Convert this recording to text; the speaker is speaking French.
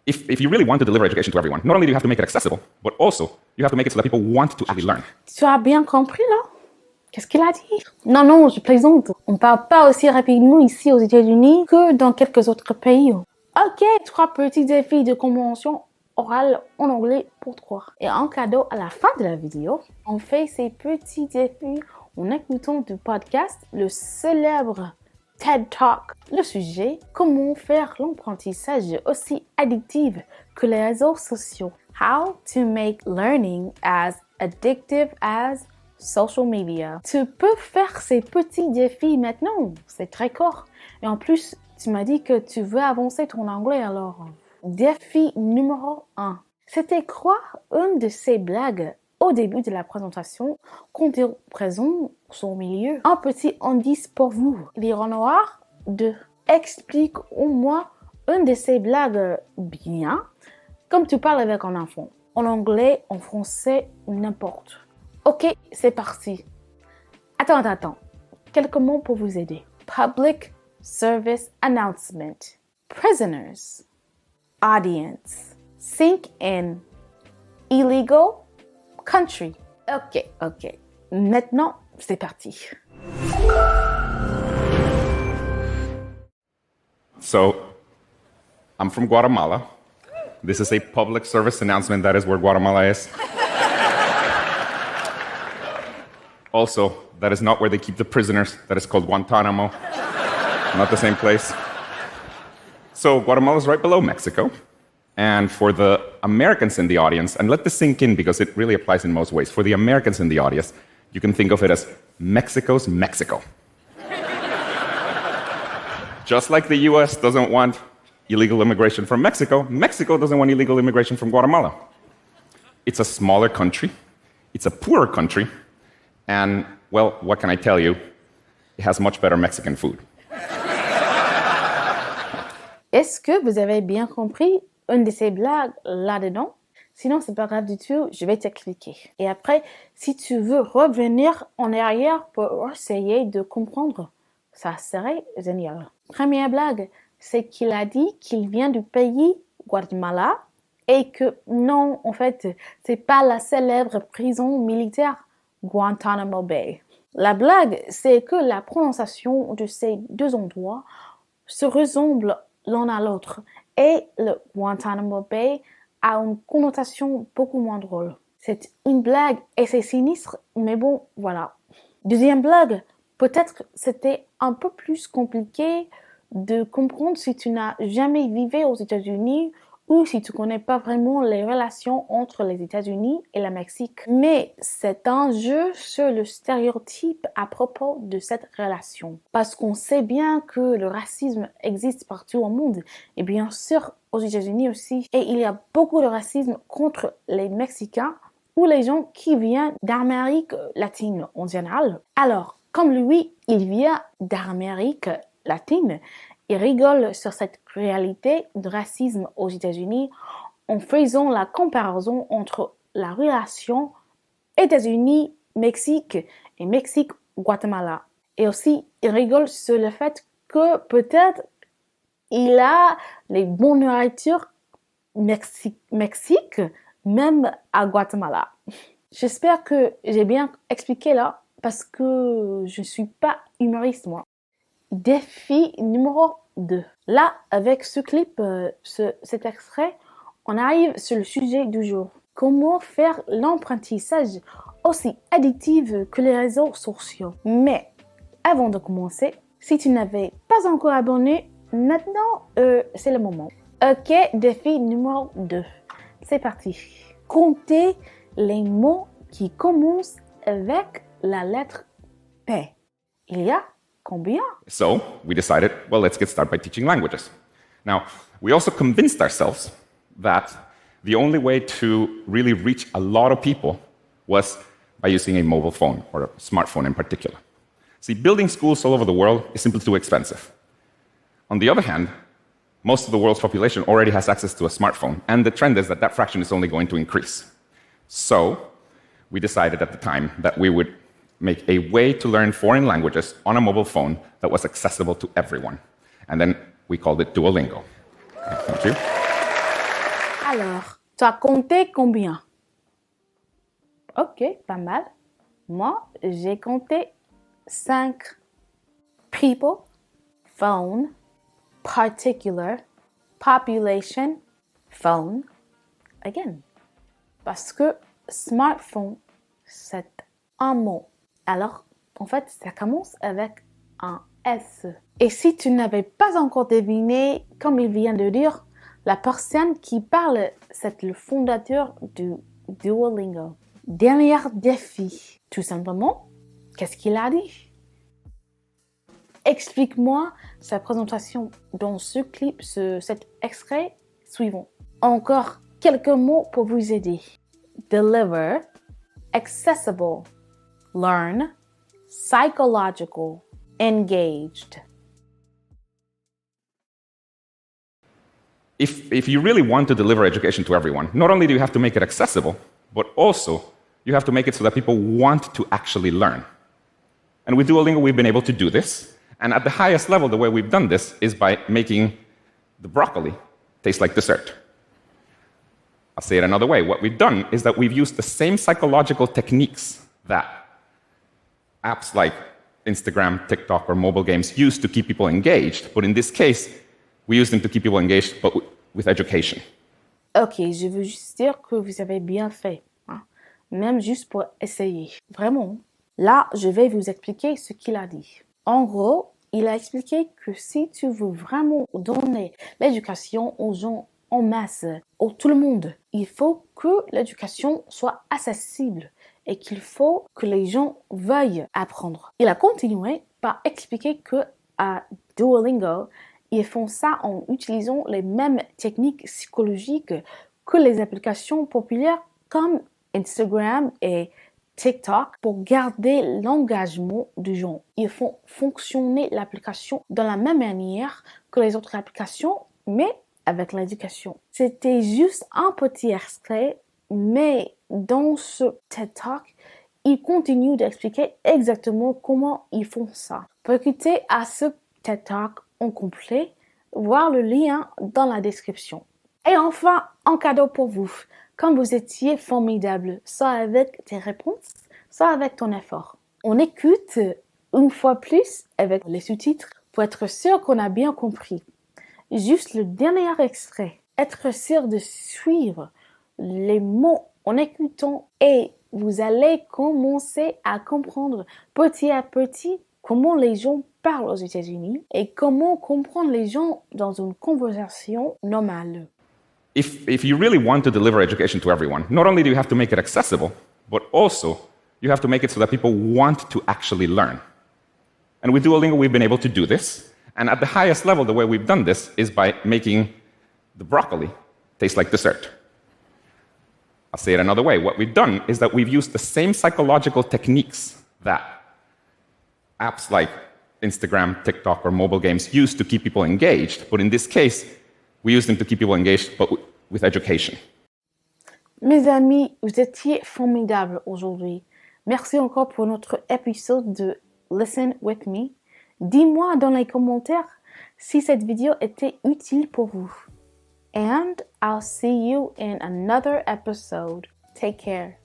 if you really want to deliver education to everyone, not only do you have to make it accessible, but also you have to make it so that people want to actually learn. Tu as bien compris, là? Qu'est-ce qu'il a dit? Non, je plaisante. On ne parle pas aussi rapidement ici aux États-Unis que dans quelques autres pays. Ok, 3 petits défis de compréhension orale en anglais pour 3. Et en cadeau, à la fin de la vidéo, on fait ces petits défis en écoutant du podcast le célèbre TED Talk. Le sujet, comment faire l'apprentissage aussi addictif que les réseaux sociaux. How to make learning as addictive as social media. Tu peux faire ces petits défis maintenant, c'est très court. Et en plus, tu m'as dit que tu veux avancer ton anglais alors. Défi numéro 1. C'était quoi une de ces blagues au début de la présentation quand tu présentes son milieu? Un petit indice pour vous. Lire noir 2. Explique au moins une de ces blagues bien, comme tu parles avec un enfant. En anglais, en français, n'importe. Ok, c'est parti. Attends. Quelques mots pour vous aider. Public service announcement. Prisoners. Audience. Sink in. Illegal. Country. Ok. Maintenant, c'est parti. So, I'm from Guatemala. This is a public service announcement. That is where Guatemala is. Also, that is not where they keep the prisoners. That is called Guantanamo. Not the same place. So, Guatemala is right below Mexico. And for the Americans in the audience, and let this sink in because it really applies in most ways. For the Americans in the audience, you can think of it as Mexico's Mexico. Just like the US doesn't want illegal immigration from Mexico, Mexico doesn't want illegal immigration from Guatemala. It's a smaller country. It's a poorer country. And, well, what can I tell you? It has much better Mexican food. Est-ce que vous avez bien compris une de ces blagues là-dedans? Sinon, c'est pas grave du tout, je vais t'expliquer. Et après, si tu veux revenir en arrière pour essayer de comprendre, ça serait génial. Première blague, c'est qu'il a dit qu'il vient du pays Guatemala et que non, en fait, c'est pas la célèbre prison militaire Guantanamo Bay. La blague, c'est que la prononciation de ces deux endroits se ressemble l'un à l'autre et le Guantanamo Bay a une connotation beaucoup moins drôle. C'est une blague et c'est sinistre, mais bon, voilà. Deuxième blague, peut-être c'était un peu plus compliqué de comprendre si tu n'as jamais vécu aux États-Unis ou si tu connais pas vraiment les relations entre les États-Unis et le Mexique. Mais c'est un jeu sur le stéréotype à propos de cette relation. Parce qu'on sait bien que le racisme existe partout au monde, et bien sûr aux États-Unis aussi. Et il y a beaucoup de racisme contre les Mexicains ou les gens qui viennent d'Amérique latine en général. Alors, comme lui, il vient d'Amérique latine, il rigole sur cette réalité de racisme aux États-Unis en faisant la comparaison entre la relation États-Unis-Mexique et Mexique-Guatemala. Et aussi, il rigole sur le fait que peut-être il a les bonnes nourritures Mexique, même à Guatemala. J'espère que j'ai bien expliqué là, parce que je ne suis pas humoriste moi. Défi numéro 2. Là, avec ce clip, cet extrait, on arrive sur le sujet du jour. Comment faire l'apprentissage aussi addictif que les réseaux sociaux? Mais avant de commencer, si tu n'avais pas encore abonné, maintenant, c'est le moment. Ok, défi numéro 2. C'est parti. Comptez les mots qui commencent avec la lettre P. Il y a combien? So, we decided, well, let's get started by teaching languages. Now, we also convinced ourselves that the only way to really reach a lot of people was by using a mobile phone, or a smartphone in particular. See, building schools all over the world is simply too expensive. On the other hand, most of the world's population already has access to a smartphone, and the trend is that that fraction is only going to increase. So, we decided at the time that we would make a way to learn foreign languages on a mobile phone that was accessible to everyone. And then we called it Duolingo. Thank you. Alors, tu as compté combien? Ok, pas mal. Moi, j'ai compté 5. People, phone, particular, population, phone, again. Parce que smartphone, c'est un mot. Alors, en fait, ça commence avec un S. Et si tu n'avais pas encore deviné, comme il vient de dire, la personne qui parle, c'est le fondateur du Duolingo. Dernier défi, tout simplement, qu'est-ce qu'il a dit? Explique-moi sa présentation dans ce clip, cet extrait suivant. Encore quelques mots pour vous aider. Deliver, accessible, learn, psychological, engaged. If you really want to deliver education to everyone, not only do you have to make it accessible, but also you have to make it so that people want to actually learn. And with Duolingo, we've been able to do this. And at the highest level, the way we've done this is by making the broccoli taste like dessert. I'll say it another way. What we've done is that we've used the same psychological techniques that apps like Instagram, TikTok, or mobile games use to keep people engaged. But in this case, we use them to keep people engaged, but with education. Ok, je veux juste dire que vous avez bien fait, hein? Même juste pour essayer. Vraiment. Là, je vais vous expliquer ce qu'il a dit. En gros, il a expliqué que si tu veux vraiment donner l'éducation aux gens en masse, à tout le monde, il faut que l'éducation soit accessible et qu'il faut que les gens veuillent apprendre. Il a continué par expliquer que à Duolingo, ils font ça en utilisant les mêmes techniques psychologiques que les applications populaires comme Instagram et TikTok pour garder l'engagement des gens. Ils font fonctionner l'application de la même manière que les autres applications, mais avec l'éducation. C'était juste un petit extrait, mais dans ce TED Talk, il continue d'expliquer exactement comment ils font ça. Pour écouter à ce TED Talk en complet, voir le lien dans la description. Et enfin, un cadeau pour vous. Comme vous étiez formidable, soit avec tes réponses, soit avec ton effort. On écoute une fois plus avec les sous-titres pour être sûr qu'on a bien compris. Juste le dernier extrait. Être sûr de suivre les mots en écoutant et vous allez commencer à comprendre petit à petit comment les gens parlent aux États-Unis et comment comprendre les gens dans une conversation normale. If you really want to deliver education to everyone, not only do you have to make it accessible, but also you have to make it so that people want to actually learn. And with Duolingo, we've been able to do this. And at the highest level, the way we've done this is by making the broccoli taste like dessert. I'll say it another way. What we've done is that we've used the same psychological techniques that apps like Instagram, TikTok, or mobile games use to keep people engaged. But in this case, we use them to keep people engaged, but with education. Mes amis, vous étiez formidables aujourd'hui. Merci encore pour notre épisode de Listen With Me. Dis-moi dans les commentaires si cette vidéo était utile pour vous. And I'll see you in another episode. Take care.